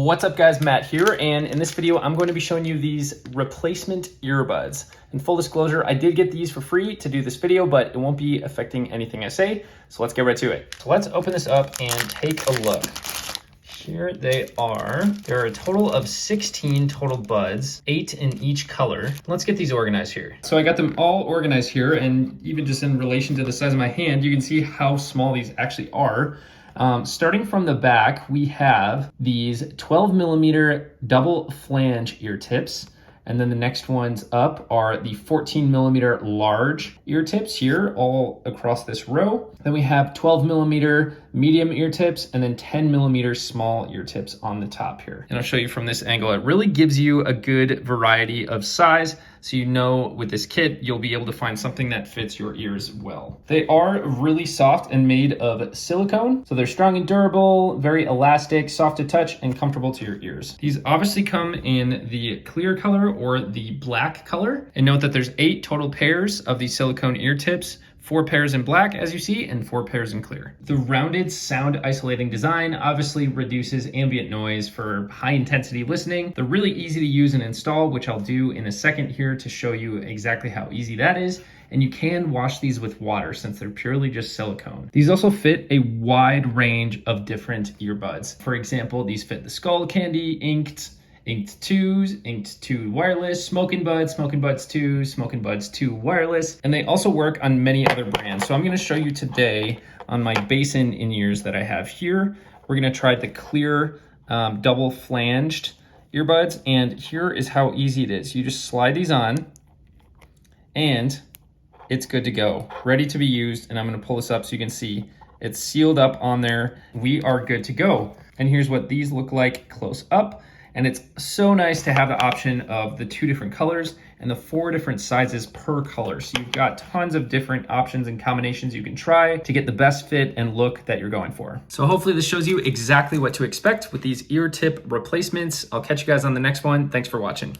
What's up guys, Matt here, and in this video I'm going to be showing you these replacement earbuds. In full disclosure, I did get these for free to do this video, but it won't be affecting anything I say, so let's get right to it. So let's open this up and take a look. Here they are. There are a total of 16 total buds, 8 in each color. Let's get these organized here. So I got them all organized here, and even just in relation to the size of my hand, you can see how small these actually are. Starting from the back, we have these 12mm double flange ear tips. And then the next ones up are the 14mm large ear tips here all across this row. Then we have 12mm medium ear tips and then 10mm small ear tips on the top here. And I'll show you from this angle. It really gives you a good variety of size. So you know with this kit, you'll be able to find something that fits your ears well. They are really soft and made of silicone. So they're strong and durable, very elastic, soft to touch, and comfortable to your ears. These obviously come in the clear color or the black color. And note that there's 8 total pairs of these silicone ear tips. 4 pairs in black, as you see, and 4 pairs in clear. The rounded sound isolating design obviously reduces ambient noise for high intensity listening. They're really easy to use and install, which I'll do in a second here to show you exactly how easy that is. And you can wash these with water since they're purely just silicone. These also fit a wide range of different earbuds. For example, these fit the Skull Candy, Inked 2s, Inked 2 wireless, Smokin' Buds 2, Smokin' Buds 2 wireless, and they also work on many other brands. So I'm gonna show you today on my basin in-ears that I have here. We're gonna try the clear double flanged earbuds, and here is how easy it is. You just slide these on and it's good to go, ready to be used. And I'm gonna pull this up so you can see it's sealed up on there. We are good to go. And here's what these look like close up. And it's so nice to have the option of the 2 different colors and the 4 different sizes per color. So you've got tons of different options and combinations you can try to get the best fit and look that you're going for. So hopefully this shows you exactly what to expect with these ear tip replacements. I'll catch you guys on the next one. Thanks for watching.